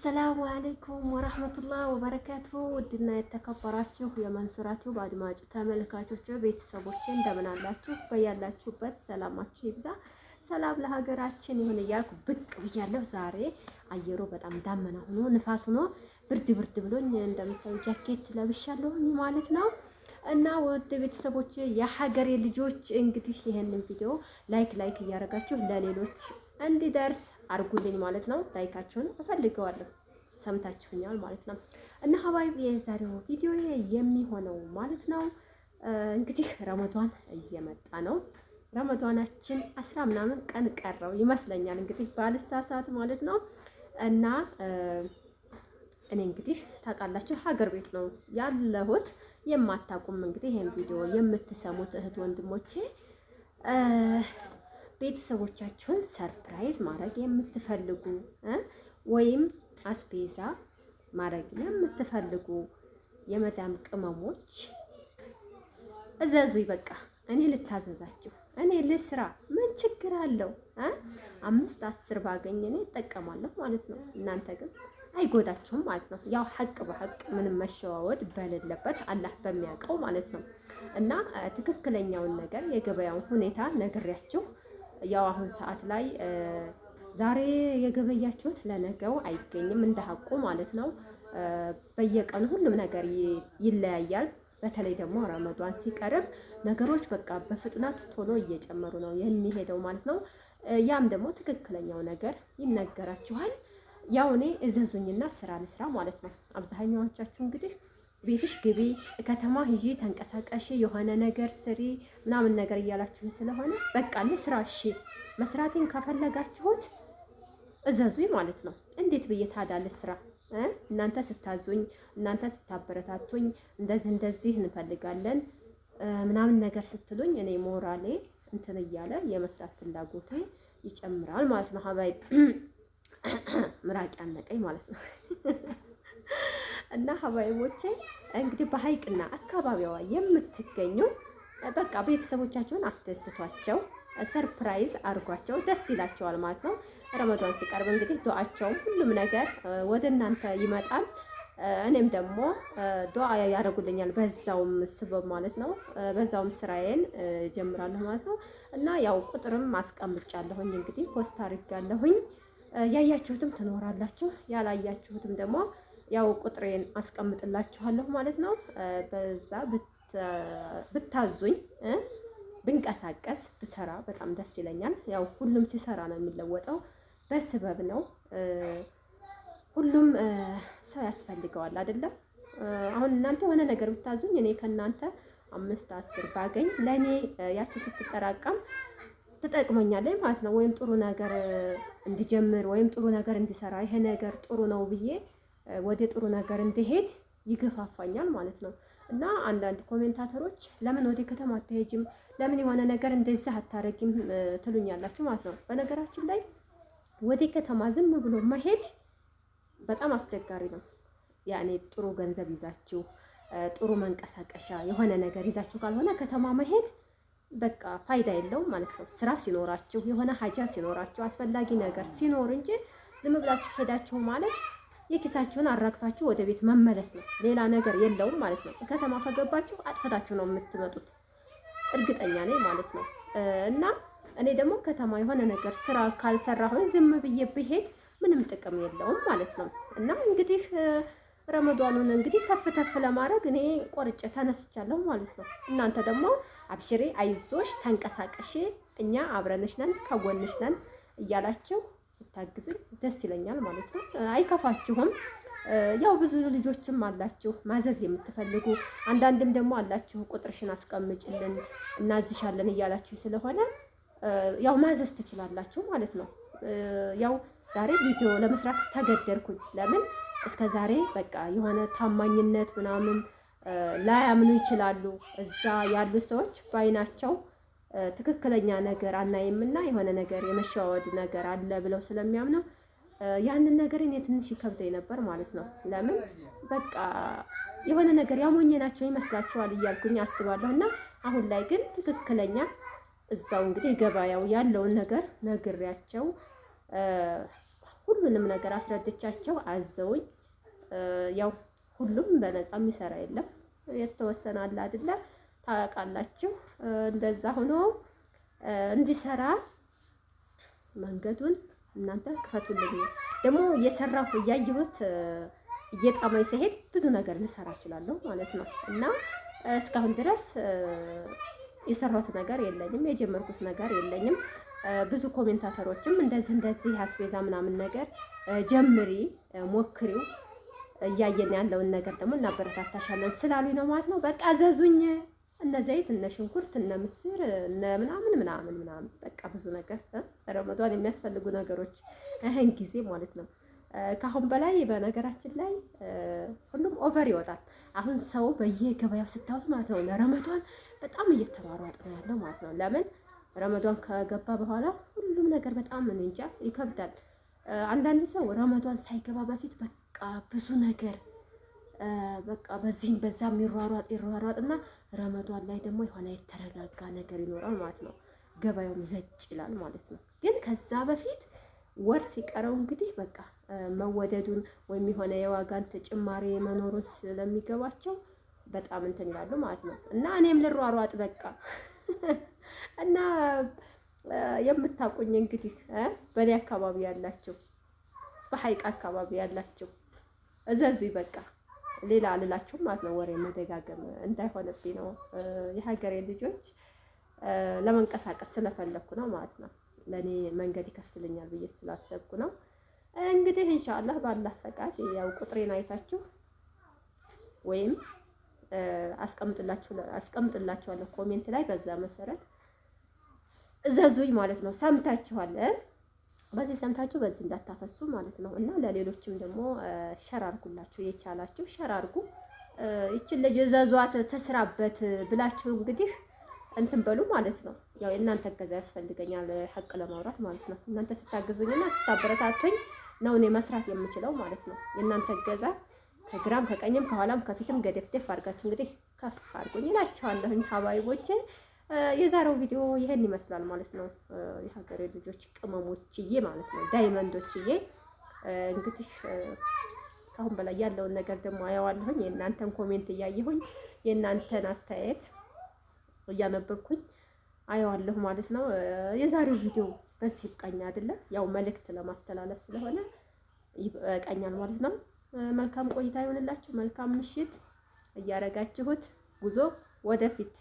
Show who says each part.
Speaker 1: አሰላሙ አለይኩም ወራህመቱላህ ወበረካቱ። ውድና የተከበራችሁ የመንሱራቲው አድማጭ ተመልካቾች ቤተሰቦቼ እንደምን አላችሁ? በያላችሁበት ሰላማችሁ ይብዛ። ሰላም ለሀገራችን ይሁን እያልኩ ብቅ ብያለሁ። ዛሬ አየሩ በጣም ዳመና ሆኖ ንፋስ ሆኖ ብርድ ብሎኝ እንደምታዩ ጃኬት ለብሻለሁ ማለት ነው። እና ውድ ቤተሰቦቼ የሀገሬ ልጆች እንግዲህ ይሄንን ቪዲዮ ላይክ እያደረጋችሁ ለሌሎች እንዲደርስ አርጉልኝ ማለት ነው። ላይካችሁን እፈልገዋለሁ። ሰምታችሁኛል ማለት ነው። እና ሀባይብ የዛሬው ቪዲዮ የሚሆነው ማለት ነው እንግዲህ ረመዷን እየመጣ ነው። ረመዷናችን 10 ምናምን ቀን ቀረው ይመስለኛል እንግዲህ ባልሳሳት ማለት ነው። እና እኔ እንግዲህ ታውቃላችሁ ሀገር ቤት ነው ያለሁት። የማታውቁም እንግዲህ ይሄን ቪዲዮ የምትሰሙት እህት ወንድሞቼ ቤተሰቦቻችሁን ሰርፕራይዝ ማድረግ የምትፈልጉ ወይም አስቤዛ ማድረግ የምትፈልጉ የመዳም ቅመሞች እዘዙኝ። በቃ እኔ ልታዘዛችሁ፣ እኔ ልስራ፣ ምን ችግር አለው? 5-10 ባገኝ እኔ እጠቀማለሁ ማለት ነው። እናንተ ግን አይጎዳችሁም ማለት ነው። ያው ሀቅ በሀቅ ምንም መሸዋወድ በሌለበት አላህ በሚያውቀው ማለት ነው። እና ትክክለኛውን ነገር የገበያውን ሁኔታ ነግሬያችሁ ያው አሁን ሰዓት ላይ ዛሬ የገበያችሁት ለነገው አይገኝም እንደ ሀቁ ማለት ነው። በየቀኑ ሁሉም ነገር ይለያያል። በተለይ ደግሞ ረመዷን ሲቀርብ ነገሮች በቃ በፍጥነት ቶሎ እየጨመሩ ነው የሚሄደው ማለት ነው። ያም ደግሞ ትክክለኛው ነገር ይነገራችኋል። ያው እኔ እዘዙኝና ስራ ልስራ ማለት ነው። አብዛኛዎቻችሁ እንግዲህ ቤትሽ ግቢ፣ ከተማ ሂጂ፣ ተንቀሳቀሽ፣ የሆነ ነገር ስሪ ምናምን ነገር እያላችሁ ስለሆነ በቃ ልስራ። እሺ መስራቴን ከፈለጋችሁት እዘዙኝ ማለት ነው። እንዴት ብዬ ታዲያ ልስራ? እናንተ ስታዙኝ፣ እናንተ ስታበረታቱኝ፣ እንደዚህ እንፈልጋለን ምናምን ነገር ስትሉኝ እኔ ሞራሌ እንትን እያለ የመስራት ፍላጎቴ ይጨምራል ማለት ነው። ሀባይ ምራቅ ያነቀኝ ማለት ነው። እና ሀባይቦቼ እንግዲህ በሀይቅና አካባቢዋ የምትገኙ በቃ ቤተሰቦቻቸውን አስደስቷቸው፣ ሰርፕራይዝ አድርጓቸው፣ ደስ ይላቸዋል ማለት ነው። ረመዷን ሲቀርብ እንግዲህ ዱዓቸውም ሁሉም ነገር ወደ እናንተ ይመጣል። እኔም ደግሞ ዱዓ ያደርጉልኛል በዛውም ስበብ ማለት ነው። በዛውም ስራዬን ጀምራለሁ ማለት ነው። እና ያው ቁጥርም አስቀምጫለሁኝ እንግዲህ ፖስት አድርጋለሁኝ። ያያችሁትም ትኖራላችሁ፣ ያላያችሁትም ደግሞ ያው ቁጥሬን አስቀምጥላችኋለሁ ማለት ነው። በዛ ብታዙኝ ብንቀሳቀስ ብሰራ በጣም ደስ ይለኛል። ያው ሁሉም ሲሰራ ነው የሚለወጠው፣ በስበብ ነው። ሁሉም ሰው ያስፈልገዋል አይደለም? አሁን እናንተ የሆነ ነገር ብታዙኝ እኔ ከእናንተ 5-10 ባገኝ ለእኔ ያቺ ስትጠራቀም ትጠቅመኛለች ማለት ነው። ወይም ጥሩ ነገር እንዲጀምር ወይም ጥሩ ነገር እንዲሰራ ይሄ ነገር ጥሩ ነው ብዬ ወደ ጥሩ ነገር እንዲሄድ ይገፋፋኛል ማለት ነው። እና አንዳንድ ኮሜንታተሮች ለምን ወደ ከተማ አትሄጂም፣ ለምን የሆነ ነገር እንደዚህ አታረጊም ትሉኛላችሁ ማለት ነው። በነገራችን ላይ ወደ ከተማ ዝም ብሎ መሄድ በጣም አስቸጋሪ ነው። ያኔ ጥሩ ገንዘብ ይዛችሁ ጥሩ መንቀሳቀሻ የሆነ ነገር ይዛችሁ ካልሆነ ከተማ መሄድ በቃ ፋይዳ የለውም ማለት ነው። ስራ ሲኖራችሁ የሆነ ሀጃ ሲኖራችሁ አስፈላጊ ነገር ሲኖር እንጂ ዝም ብላችሁ ሄዳችሁ ማለት የኪሳችሁን አራግፋችሁ ወደ ቤት መመለስ ነው። ሌላ ነገር የለውም ማለት ነው። ከተማ ከገባችሁ አጥፈታችሁ ነው የምትመጡት፣ እርግጠኛ ነኝ ማለት ነው። እና እኔ ደግሞ ከተማ የሆነ ነገር ስራ ካልሰራሁኝ ዝም ብዬ ብሄድ ምንም ጥቅም የለውም ማለት ነው። እና እንግዲህ ረመዷኑን እንግዲህ ተፍ ለማድረግ እኔ ቆርጬ ተነስቻለሁ ማለት ነው። እናንተ ደግሞ አብሽሬ፣ አይዞሽ፣ ተንቀሳቀሽ፣ እኛ አብረንሽ ነን ከጎንሽ ነን እያላችሁ ታግዙኝ ደስ ይለኛል ማለት ነው። አይከፋችሁም። ያው ብዙ ልጆችም አላችሁ ማዘዝ የምትፈልጉ፣ አንዳንድም ደግሞ አላችሁ ቁጥርሽን አስቀምጭልን እናዝሻለን እያላችሁ ስለሆነ ያው ማዘዝ ትችላላችሁ ማለት ነው። ያው ዛሬ ቪዲዮ ለመስራት ተገደድኩኝ። ለምን እስከ ዛሬ በቃ የሆነ ታማኝነት ምናምን ላያምኑ ይችላሉ። እዛ ያሉ ሰዎች ባይናቸው ትክክለኛ ነገር አናይምና የሆነ ነገር የመሸዋወድ ነገር አለ ብለው ስለሚያምነው ያንን ነገር እኔ ትንሽ ይከብደኝ ነበር ማለት ነው። ለምን በቃ የሆነ ነገር ያሞኘናቸው ይመስላችኋል እያልኩኝ አስባለሁ። እና አሁን ላይ ግን ትክክለኛ እዛው እንግዲህ ገበያው ያለውን ነገር ነግሬያቸው ሁሉንም ነገር አስረድቻቸው አዘውኝ ያው ሁሉም በነፃ የሚሰራ የለም። የተወሰነ አለ አይደለ? ታውቃላችሁ። እንደዛ ሆኖ እንዲሰራ መንገዱን እናንተ ክፈቱልኝ። ደግሞ እየሰራሁ እያየሁት እየጣመኝ ሲሄድ ብዙ ነገር ልሰራ እችላለሁ ማለት ነው። እና እስካሁን ድረስ የሰራሁት ነገር የለኝም፣ የጀመርኩት ነገር የለኝም። ብዙ ኮሜንታተሮችም እንደዚህ አስቤዛ ምናምን ነገር ጀምሪ፣ ሞክሪው እያየን ያለውን ነገር ደግሞ እናበረታታሻለን ስላሉኝ ነው ማለት ነው። በቃ ዘዙኝ። እነ ዘይት፣ እነ ሽንኩርት፣ እነ ምስር፣ እነ ምናምን በቃ ብዙ ነገር ረመዷን የሚያስፈልጉ ነገሮች ይሄን ጊዜ ማለት ነው። ከአሁን በላይ በነገራችን ላይ ሁሉም ኦቨር ይወጣል። አሁን ሰው በየገበያው ስታዩት ማለት ነው ለረመዷን በጣም እየተሯሯጠ ነው ያለው ማለት ነው። ለምን ረመዷን ከገባ በኋላ ሁሉም ነገር በጣም ምን እንጃ ይከብዳል። አንዳንድ ሰው ረመዷን ሳይገባ በፊት በቃ ብዙ ነገር በቃ በዚህም በዛም ይሯሯጥና ረመዷን ላይ ደግሞ የሆነ የተረጋጋ ነገር ይኖራል ማለት ነው። ገበያውም ዘጭ ይላል ማለት ነው። ግን ከዛ በፊት ወር ሲቀረው እንግዲህ በቃ መወደዱን ወይም የሆነ የዋጋን ተጨማሪ መኖሩን ስለሚገባቸው በጣም እንትን ይላሉ ማለት ነው። እና እኔም ልሯሯጥ በቃ እና የምታውቁኝ እንግዲህ በእኔ አካባቢ ያላችሁ በሐይቅ አካባቢ ያላችሁ እዘዙኝ በቃ ሌላ አልላችሁም ማለት ነው። ወሬ መደጋገም እንዳይሆንብኝ ነው። የሀገሬ ልጆች ለመንቀሳቀስ ስለፈለኩ ነው ማለት ነው። ለእኔ መንገድ ይከፍትልኛል ብዬ ስላሰብኩ ነው። እንግዲህ ኢንሻአላህ ባላህ ፈቃድ ያው ቁጥሬን አይታችሁ ወይም አስቀምጥላችኋለሁ ኮሜንት ላይ በዛ መሰረት እዘዙኝ ማለት ነው። ሰምታችኋል። በዚህ ሰምታችሁ በዚህ እንዳታፈሱ ማለት ነው። እና ለሌሎችም ደግሞ ሸር አድርጉላችሁ፣ የቻላችሁ ሸር አድርጉ። ይችን ልጅ እዘዟት ተስራበት ብላችሁ እንግዲህ እንትን በሉ ማለት ነው። ያው የእናንተ እገዛ ያስፈልገኛል ሐቅ ለማውራት ማለት ነው። እናንተ ስታግዙኝና ስታበረታቱኝ ነው እኔ መስራት የምችለው ማለት ነው። የእናንተ እገዛ ከግራም ከቀኝም ከኋላም ከፊትም ገደፍደፍ አድርጋችሁ እንግዲህ ከፍ አድርጉኝ እላችኋለሁኝ ሀባይቦቼ። የዛሬው ቪዲዮ ይሄን ይመስላል ማለት ነው። የሀገሬ ልጆች ቅመሞችዬ ማለት ነው፣ ዳይመንዶችዬ እንግዲህ ከአሁን በላይ ያለውን ነገር ደግሞ አየዋለሁኝ። የእናንተን ኮሜንት እያየሁኝ የእናንተን አስተያየት እያነበብኩኝ አየዋለሁ ማለት ነው። የዛሬው ቪዲዮ በዚህ ይብቃኝ አይደለ? ያው መልእክት ለማስተላለፍ ስለሆነ ይበቃኛል ማለት ነው። መልካም ቆይታ ይሆንላችሁ። መልካም ምሽት እያረጋችሁት ጉዞ ወደፊት